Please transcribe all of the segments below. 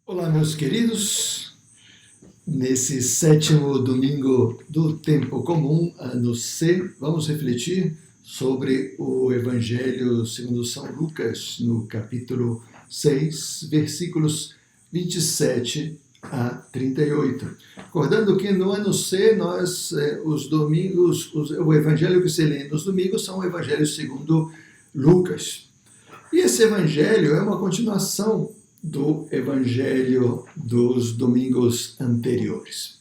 Olá, meus queridos. Nesse sétimo domingo do tempo comum, ano C, vamos refletir sobre o Evangelho segundo São Lucas, no capítulo 6, versículos 27 a 38. Recordando que no ano C, os domingos, o Evangelho que se lê nos domingos são o Evangelho segundo Lucas. E esse Evangelho é uma continuação do Evangelho dos domingos anteriores.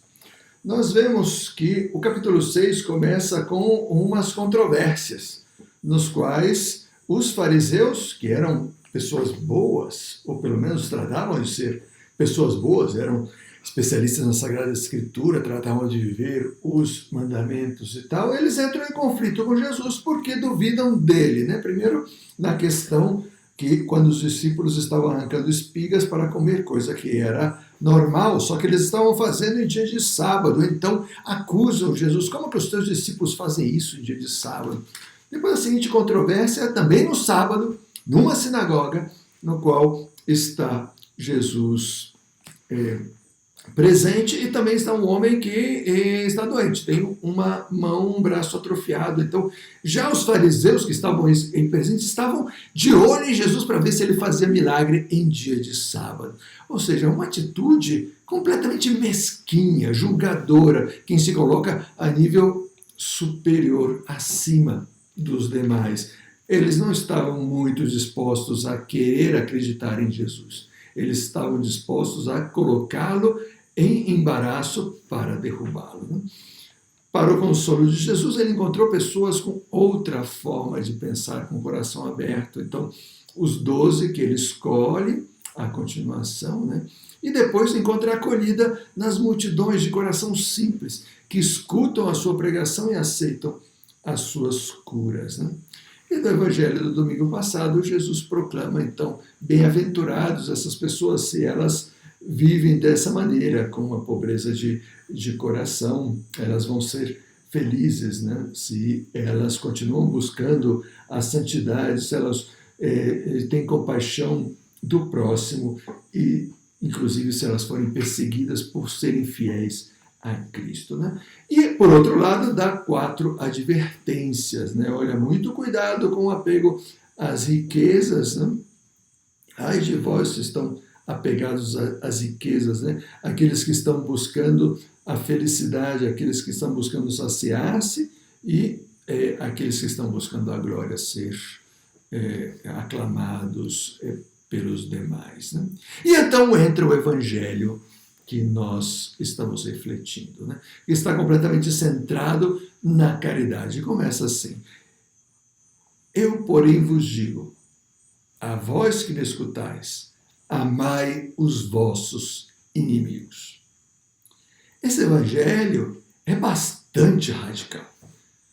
Nós vemos que o capítulo 6 começa com umas controvérsias, nos quais os fariseus, que eram pessoas boas, ou pelo menos tratavam de ser pessoas boas, eram especialistas na Sagrada Escritura, tratavam de viver os mandamentos e tal, eles entram em conflito com Jesus porque duvidam dele, né? Primeiro, na questão que quando os discípulos estavam arrancando espigas para comer, coisa que era normal, só que eles estavam fazendo em dia de sábado, então acusam Jesus, como que os teus discípulos fazem isso em dia de sábado? Depois a seguinte controvérsia, também no sábado, numa sinagoga, no qual está Jesus presente, e também está um homem que está doente, tem uma mão, um braço atrofiado. Então, já os fariseus que estavam em presente estavam de olho em Jesus para ver se ele fazia milagre em dia de sábado. Ou seja, uma atitude completamente mesquinha, julgadora, quem se coloca a nível superior, acima dos demais. Eles não estavam muito dispostos a querer acreditar em Jesus. Eles estavam dispostos a colocá-lo em embaraço para derrubá-lo. Para o consolo de Jesus, ele encontrou pessoas com outra forma de pensar, com o coração aberto. Então, os 12 que ele escolhe, a continuação, né? E depois encontra acolhida nas multidões de coração simples, que escutam a sua pregação e aceitam as suas curas, né? E no Evangelho do domingo passado, Jesus proclama, então, bem-aventurados essas pessoas se elas vivem dessa maneira, com uma pobreza de coração, elas vão ser felizes, né? Se elas continuam buscando a santidade, se elas têm compaixão do próximo e, inclusive, se elas forem perseguidas por serem fiéis a Cristo, né? E, por outro lado, dá 4 advertências, né? Olha, muito cuidado com o apego às riquezas, né? Ai de vós que estão apegados às riquezas, né? Aqueles que estão buscando a felicidade, aqueles que estão buscando saciar-se e aqueles que estão buscando a glória, ser aclamados pelos demais, né? E então entra o Evangelho que nós estamos refletindo, né? Está completamente centrado na caridade. Começa assim: eu, porém, vos digo, a vós que me escutais, amai os vossos inimigos. Esse evangelho é bastante radical.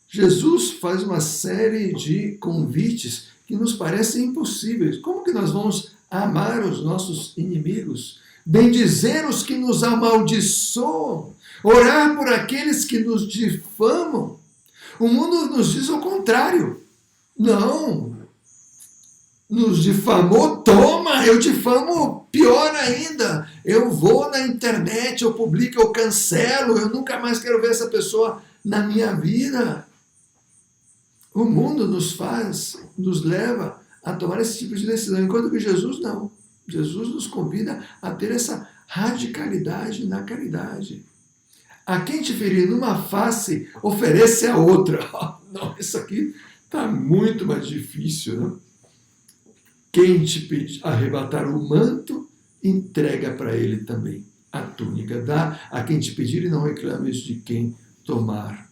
Jesus faz uma série de convites que nos parecem impossíveis. Como que nós vamos amar os nossos inimigos? Bendizer os que nos amaldiçoam, orar por aqueles que nos difamam. O mundo nos diz o contrário. Não, nos difamou, toma, eu difamo pior ainda. Eu vou na internet, eu publico, eu cancelo, eu nunca mais quero ver essa pessoa na minha vida. O mundo nos leva a tomar esse tipo de decisão, enquanto que Jesus não. Jesus nos convida a ter essa radicalidade na caridade. A quem te ferir numa face, oferece a outra. Não, isso aqui está muito mais difícil, né? Quem te arrebatar o manto, entrega para ele também a túnica. Dá a quem te pedir e não reclames de quem tomar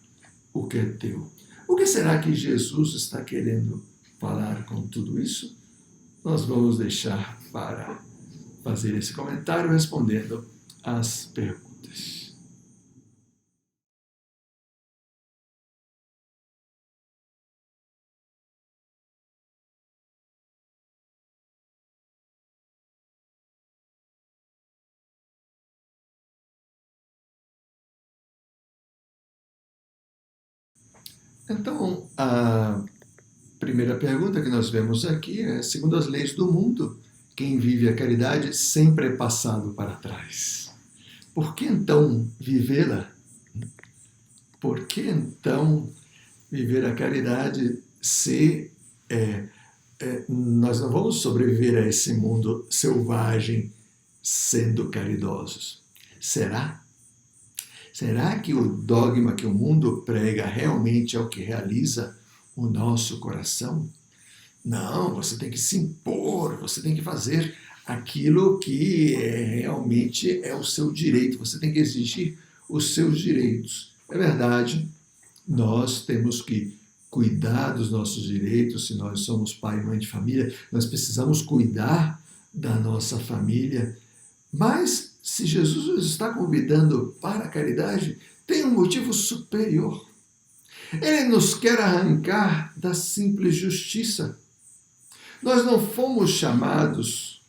o que é teu. O que será que Jesus está querendo falar com tudo isso? Nós vamos deixar para fazer esse comentário respondendo às perguntas. Então, a primeira pergunta que nós vemos aqui é: segundo as leis do mundo, quem vive a caridade sempre é passado para trás. Por que então vivê-la? Por que então viver a caridade se nós não vamos sobreviver a esse mundo selvagem sendo caridosos? Será? Será que o dogma que o mundo prega realmente é o que realiza o nosso coração? Não, você tem que se impor, você tem que fazer aquilo que realmente é o seu direito, você tem que exigir os seus direitos. É verdade, nós temos que cuidar dos nossos direitos, se nós somos pai e mãe de família, nós precisamos cuidar da nossa família, mas se Jesus nos está convidando para a caridade, tem um motivo superior. Ele nos quer arrancar da simples justiça. Nós não fomos chamados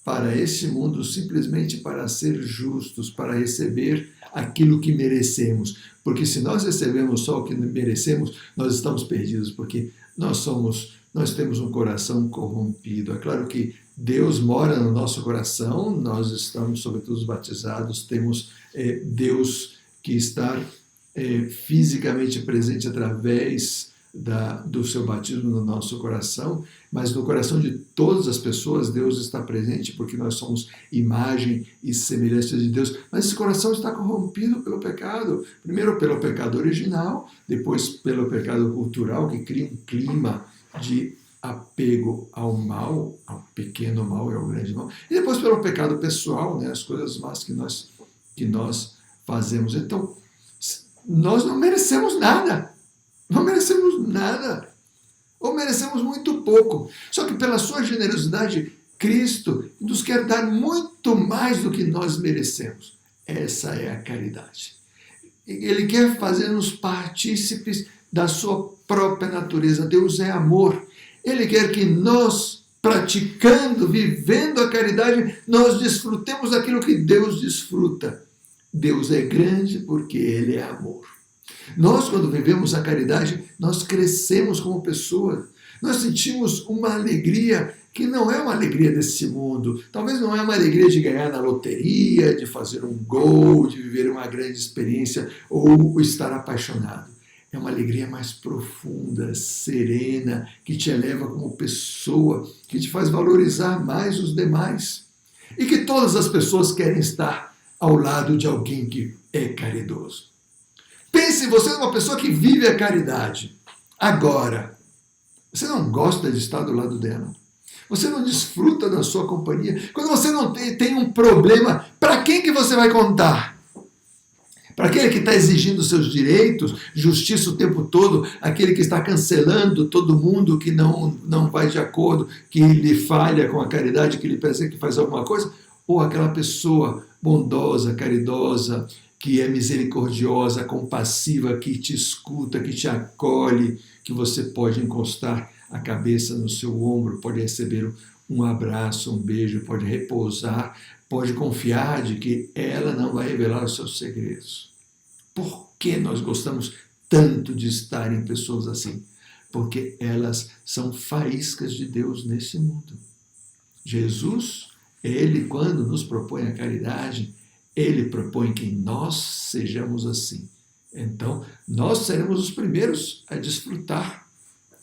para esse mundo simplesmente para ser justos, para receber aquilo que merecemos. Porque se nós recebemos só o que merecemos, nós estamos perdidos, porque nós temos um coração corrompido. É claro que Deus mora no nosso coração, nós estamos, sobretudo os batizados, temos Deus que está fisicamente presente através do seu batismo no nosso coração, mas no coração de todas as pessoas Deus está presente, porque nós somos imagem e semelhança de Deus, mas esse coração está corrompido pelo pecado, primeiro pelo pecado original, depois pelo pecado cultural, que cria um clima de apego ao mal, ao pequeno mal e ao grande mal, e depois pelo pecado pessoal, né, as coisas más que nós fazemos. Então, nós não merecemos nada. Não merecemos nada, ou merecemos muito pouco. Só que pela sua generosidade, Cristo nos quer dar muito mais do que nós merecemos. Essa é a caridade. Ele quer fazer-nos partícipes da sua própria natureza. Deus é amor. Ele quer que nós, praticando, vivendo a caridade, nós desfrutemos daquilo que Deus desfruta. Deus é grande porque Ele é amor. Nós, quando vivemos a caridade, nós crescemos como pessoas. Nós sentimos uma alegria que não é uma alegria desse mundo. Talvez não é uma alegria de ganhar na loteria, de fazer um gol, de viver uma grande experiência ou estar apaixonado. É uma alegria mais profunda, serena, que te eleva como pessoa, que te faz valorizar mais os demais. E que todas as pessoas querem estar ao lado de alguém que é caridoso. Pense, você é uma pessoa que vive a caridade. Agora, você não gosta de estar do lado dela. Você não desfruta da sua companhia. Quando você não tem um problema, para quem que você vai contar? Para aquele que está exigindo seus direitos, justiça o tempo todo, aquele que está cancelando todo mundo que não vai de acordo, que lhe falha com a caridade, que lhe pensa que faz alguma coisa? Ou aquela pessoa bondosa, caridosa, que é misericordiosa, compassiva, que te escuta, que te acolhe, que você pode encostar a cabeça no seu ombro, pode receber um abraço, um beijo, pode repousar, pode confiar de que ela não vai revelar os seus segredos. Por que nós gostamos tanto de estar em pessoas assim? Porque elas são faíscas de Deus nesse mundo. Jesus, ele, quando nos propõe a caridade, ele propõe que nós sejamos assim. Então, nós seremos os primeiros a desfrutar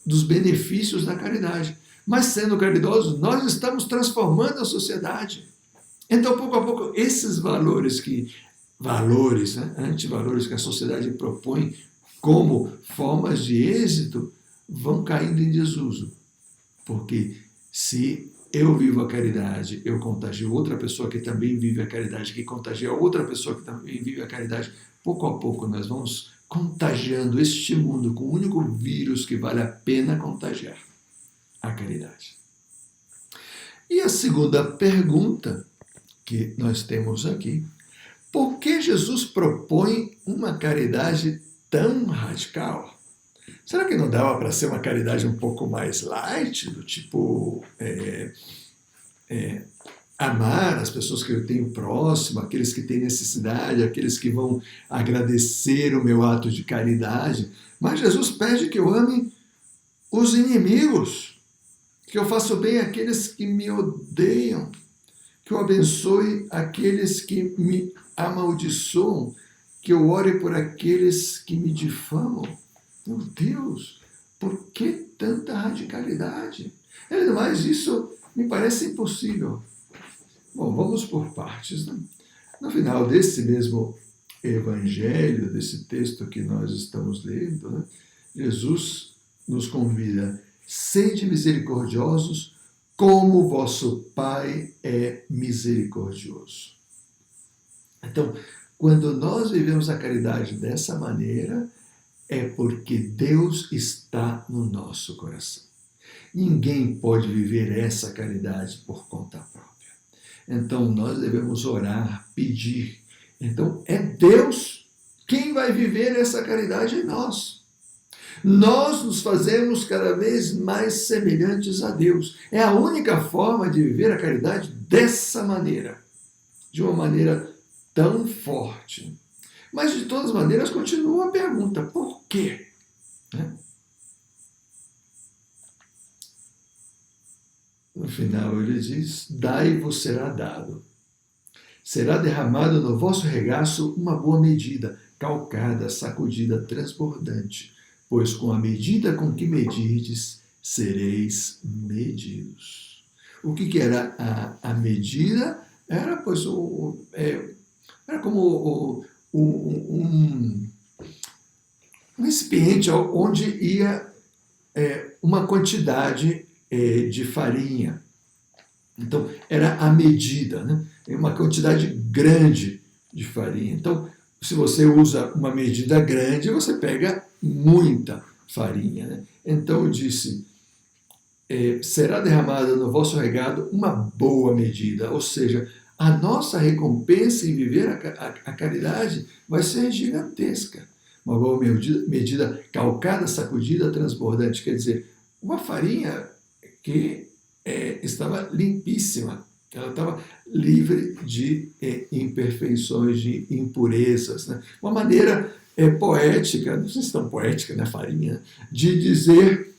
dos benefícios da caridade. Mas, sendo caridosos, nós estamos transformando a sociedade. Então, pouco a pouco, esses valores, antivalores que a sociedade propõe como formas de êxito, vão caindo em desuso. Porque se eu vivo a caridade, eu contagio outra pessoa que também vive a caridade, que contagia outra pessoa que também vive a caridade, pouco a pouco nós vamos contagiando este mundo com o único vírus que vale a pena contagiar, a caridade. E a segunda pergunta que nós temos aqui, por que Jesus propõe uma caridade tão radical? Será que não dava para ser uma caridade um pouco mais light, do tipo amar as pessoas que eu tenho próximo, aqueles que têm necessidade, aqueles que vão agradecer o meu ato de caridade? Mas Jesus pede que eu ame os inimigos. que eu faça o bem àqueles que me odeiam, que eu abençoe aqueles que me amaldiçoam, que eu ore por aqueles que me difamam. Meu Deus, por que tanta radicalidade? Ainda mais, isso me parece impossível. Bom, vamos por partes, né? No final desse mesmo evangelho, desse texto que nós estamos lendo, né, Jesus nos convida: sede misericordiosos, como vosso Pai é misericordioso. Então, quando nós vivemos a caridade dessa maneira, é porque Deus está no nosso coração. Ninguém pode viver essa caridade por conta própria. Então, nós devemos orar, pedir. Então, é Deus quem vai viver essa caridade em nós. Nós nos fazemos cada vez mais semelhantes a Deus. É a única forma de viver a caridade dessa maneira, de uma maneira tão forte. Mas, de todas as maneiras, continua a pergunta: por quê? No final ele diz: dai-vos será dado. Será derramado no vosso regaço uma boa medida, calcada, sacudida, transbordante, pois com a medida com que medirdes, sereis medidos. O que era a medida? Era, pois, era como um recipiente onde ia uma quantidade de farinha. Então, era a medida, né? Uma quantidade grande de farinha. Então, se você usa uma medida grande, você pega muita farinha, né? Então, eu disse: será derramada no vosso regado uma boa medida, ou seja, a nossa recompensa em viver a caridade vai ser gigantesca. Uma boa medida calcada, sacudida, transbordante, quer dizer, uma farinha que estava limpíssima, ela estava livre de imperfeições, de impurezas, né? Uma maneira poética, não sei se tão poética, né, farinha, de dizer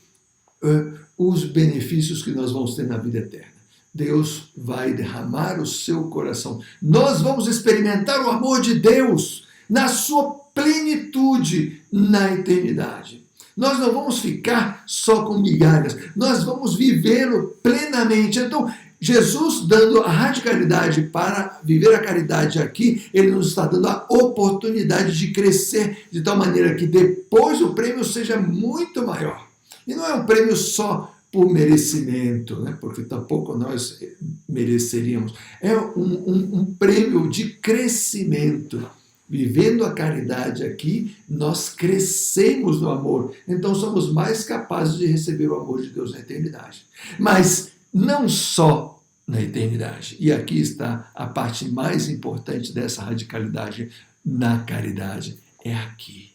os benefícios que nós vamos ter na vida eterna. Deus vai derramar o seu coração. Nós vamos experimentar o amor de Deus na sua plenitude na eternidade. Nós não vamos ficar só com migalhas, nós vamos vivê-lo plenamente. Então, Jesus, dando a radicalidade para viver a caridade aqui, ele nos está dando a oportunidade de crescer de tal maneira que depois o prêmio seja muito maior. E não é um prêmio só por merecimento, né? Porque tampouco nós mereceríamos. É um prêmio de crescimento. Vivendo a caridade aqui, nós crescemos no amor. Então somos mais capazes de receber o amor de Deus na eternidade. Mas não só na eternidade. E aqui está a parte mais importante dessa radicalidade na caridade. É aqui.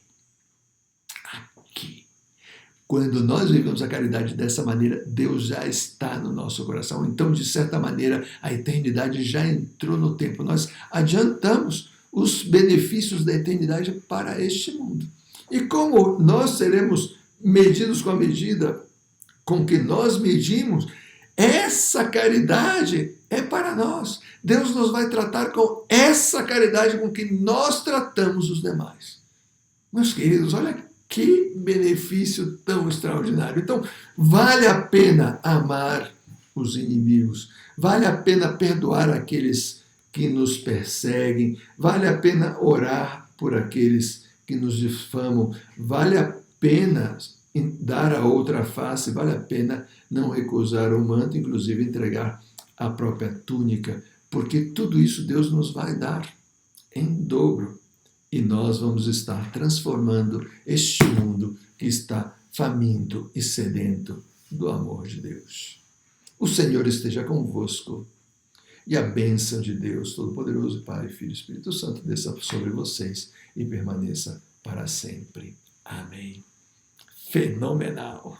Aqui. Quando nós vivemos a caridade dessa maneira, Deus já está no nosso coração. Então, de certa maneira, a eternidade já entrou no tempo. Nós adiantamos os benefícios da eternidade para este mundo. E como nós seremos medidos com a medida com que nós medimos, essa caridade é para nós. Deus nos vai tratar com essa caridade com que nós tratamos os demais. Meus queridos, olha que benefício tão extraordinário. Então, vale a pena amar os inimigos, vale a pena perdoar aqueles que nos perseguem, vale a pena orar por aqueles que nos difamam, vale a pena dar a outra face, vale a pena não recusar o manto, inclusive entregar a própria túnica, porque tudo isso Deus nos vai dar em dobro. E nós vamos estar transformando este mundo que está faminto e sedento do amor de Deus. O Senhor esteja convosco. E a bênção de Deus Todo-Poderoso, Pai, Filho e Espírito Santo, desça sobre vocês e permaneça para sempre. Amém. Fenomenal!